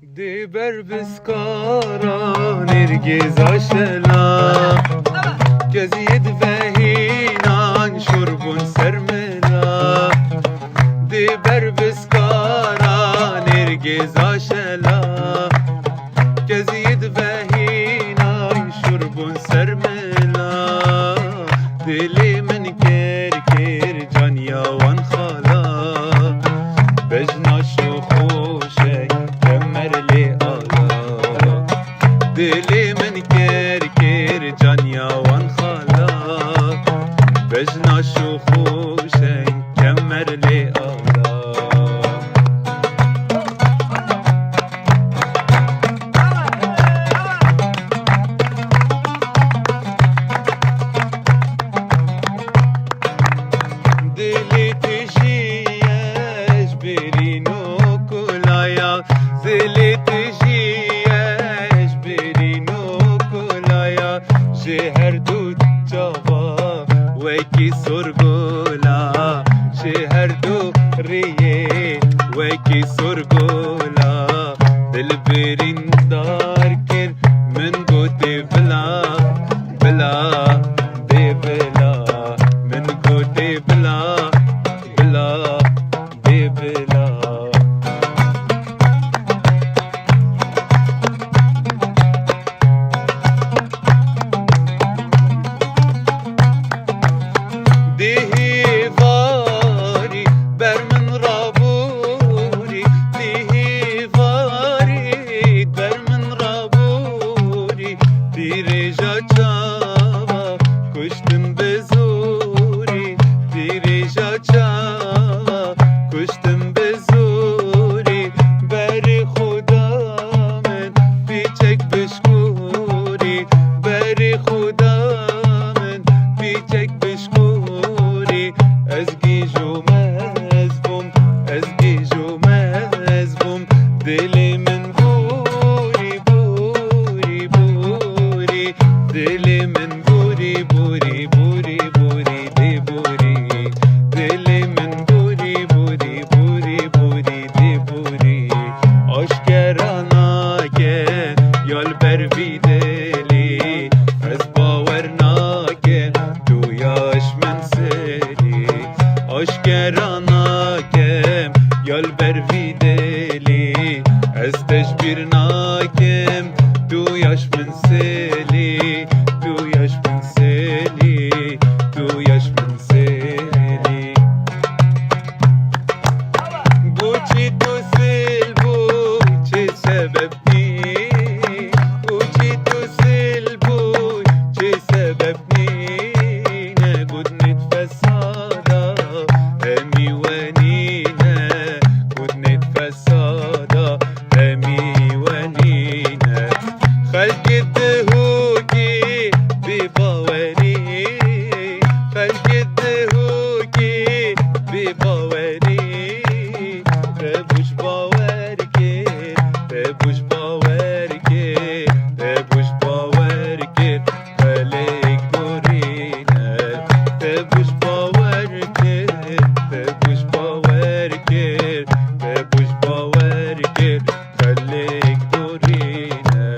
دی بر بسکارا نرگز آشلا گزید وحینان شربون سرملا دی بر بسکارا نرگز آشلا گزید وحینان شربون سرملا دلی من کر جانیا وان خالا بجناش و خوشه دلی من کر جانیا وان خالا بجناش و خوشه کمر لی آلا دلی تجیش برینو کلایا دلی هر دو جاوا وکی سرگولا هر دو ریه وکی سرگولا دل برین دار کر من گوتی بلا بلا دی بلا من گوتی بلا بلا دی بلا کشتم به زوری دیریجا چاوا کشتم به زوری بر خدا من بیچک بشکوری بر خدا من بیچک بشکوری از گیجو مزبوم از گیجو مزبوم دل من بوری بوری بوری دل من بوری بوری بوری بوری دی بوری دل من بوری بوری بوری بوری دی بوری آشکرانا که یال بر بی دلی از باور ناکن دویاش من سری آشکرانا که یال بر بی دلی از تشبیر ناکم دویاش من سلی دویاش من سلی دویاش من سلی بوچی تو سل بوچی سبب نی بوچی تو سل بوچی سبب نی نگود نت فسادا همی ونی نگود نت فسادا همی ونی خلق الدهوكي بباوري خلق الدهوكي بباوري تبوش باوركي تبوش باوركي تبوش باوركي خليك دورينا تبوش باوركي تبوش باوركي تبوش باوركي خليك دورينا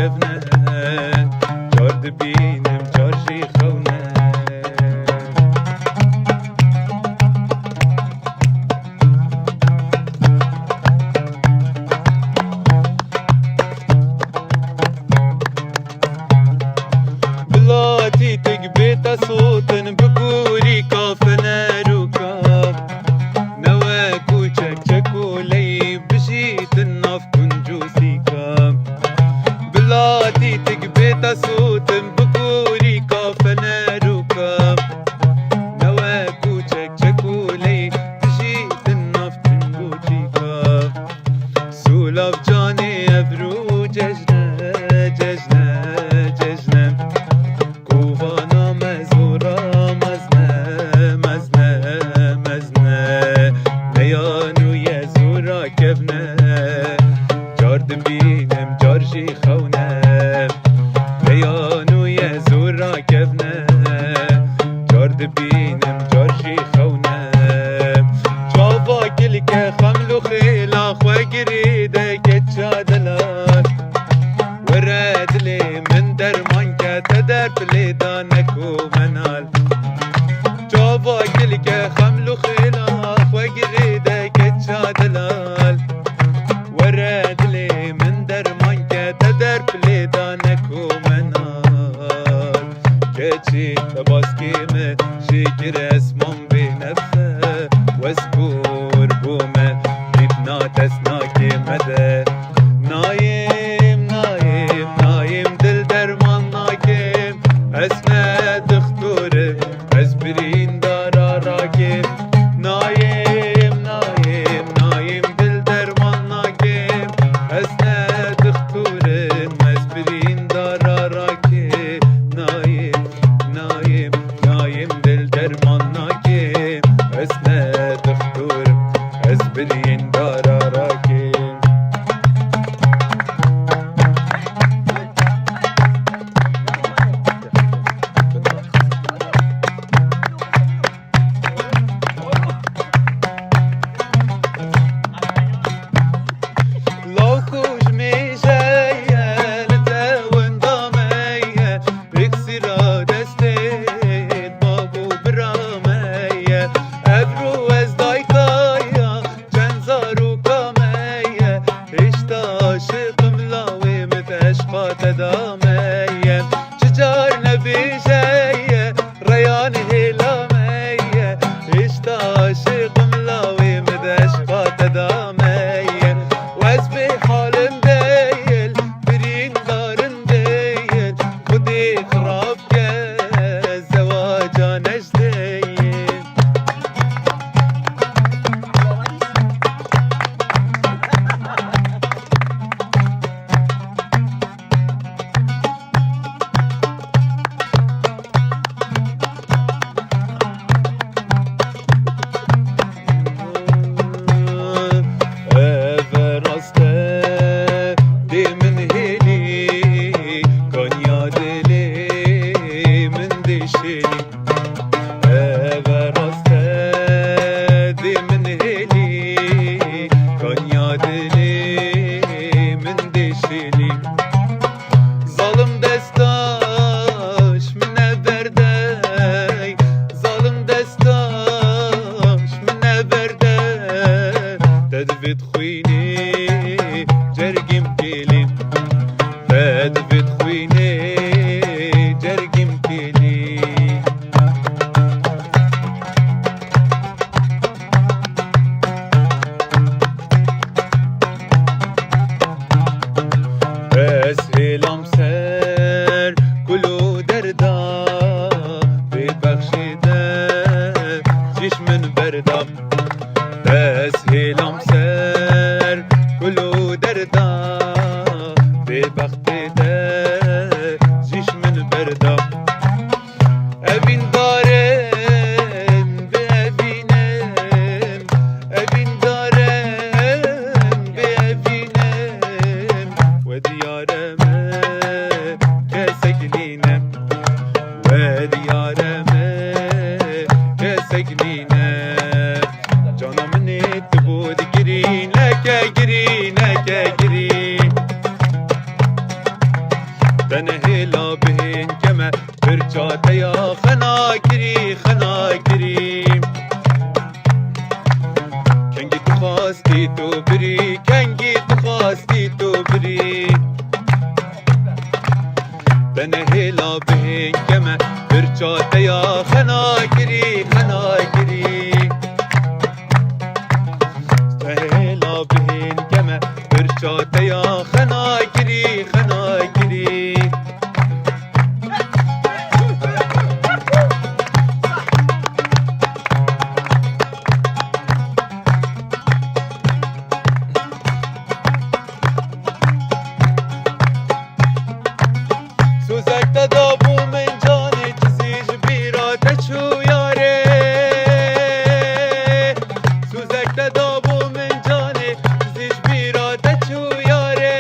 kevne Car dibînim car jî xewne Bilatî tek bêta sotin bikûrî kafine rûka Newe ku çek û leyî bijîtin nav kuncûsîka Bilatî tek bêta sotin bikûrî kafine rûka Newe ku çek û leyî bijîtin nav kuncûsîka Sûlav canê evrû cejne cejne cejne Kovana mezora mezne mezne mezne Leyanû ye zora kevne Car dibînim car jî xewne Leyanû ye zora kevne Car dibînim car jî xewne Çava kilke xemlu xêla xwe girî de keça delal Were dilê min derman ke te derpilê da neko menal Çava kilke xemlu xêla xwe girî de keça delal Were dilê min derman ke te derpilê da neko menal Keçî te baskê me jê gir esman bê nefe Westbûr bû me dîpna dest nakê me de Nayêm nayêm nayêm dil derman nakim Ez ne dixturim ez birîndara rakim Nayêm nayêm nayêm dil derman nakim Ez ne dixturim ez birîndara rakim Nayêm nayêm nayêm dil derman nakim Ez ne dixturim ez birîndara rakim تدامية شجار نبيشية ريان هلامية اشتاشق ملاوي مدشقة تدامية واسبي حال مديل برين دار مديل خدي خراب كالزواجة نجديل خويني جرقم كيلي فدفت خويني جرقم كيلي اسهل امسر كلو دردا ببخشده جيش من بردا اسهل امسر كلو دردا ببخشده جيش من بردا ابين دارم بابينم ابين دارم بابينم وديارم كسجنينم وديارم كسجنينم جانا مني تبود جرين لك جرين لك جرين هلا بهن كما برجاته يا خناكري خناكري كنجي تخاستي تبري كنجي تخاستي تبري هلا بهن كما برجاته يا خناكري خناكري هلا بهن كما برجاته يا خناكري خناكري سوزك تدابو من جاني تزيج بيراتك شو ياري سوزك تدابو من جاني تزيج بيراتك شو ياري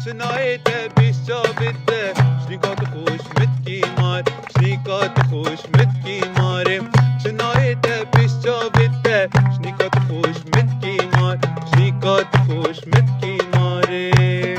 شنايته بيش جابته شنيكات خوش متكي مار شنيكات خوش متكي ماري شنايته بيش جابته شنيكات خوش متكي مار شنيكات خوش متكي ماري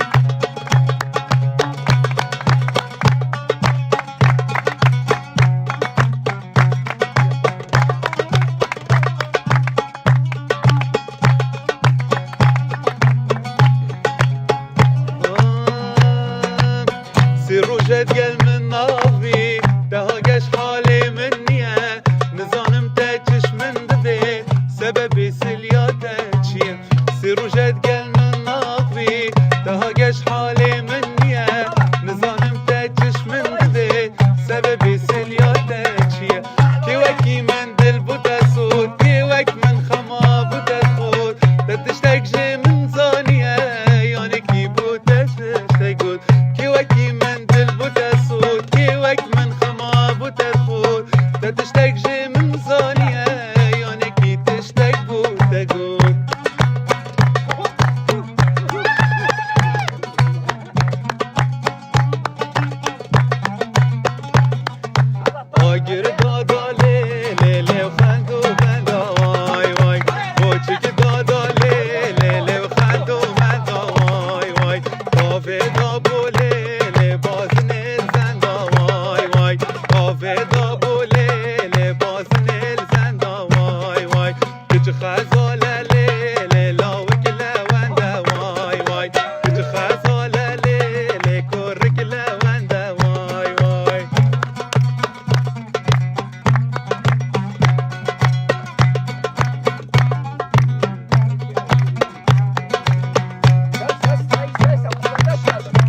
سروجت قل من نافي تهاجش حالي منيا نظام تاجش من دبي سببي سلياتك شيء سروجت قل من نافي تهاجش حالي منيا نظام تاجش من دبي سببي سلياتك شيء كيوكي من دل بودا صوت كيوك من خما بودا صوت تتشتاق جي من زانية يعني كي بودا تشتاقود كيوكي من دل بودا صوت كيوك من خما بودا صوت تتشتاق جي من زانية يعني كي تشتاق بودا قود آگر دادا لی لی و خندو بندا وای وای بوچک دادا لی لی و خندو بندا وای وای کافه دابو لی بازن زندا وای وای کافه دابو لی بازن زندا وای وای کچ خزاله لی لاوک لونده وای وای کچ خزاله لی کرک لونده وای وای Ses, ses, ses, ses, ses, ses, ses, ses, ses,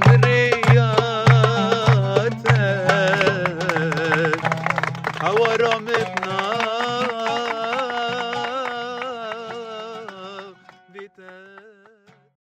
برياتك هوا رامتنا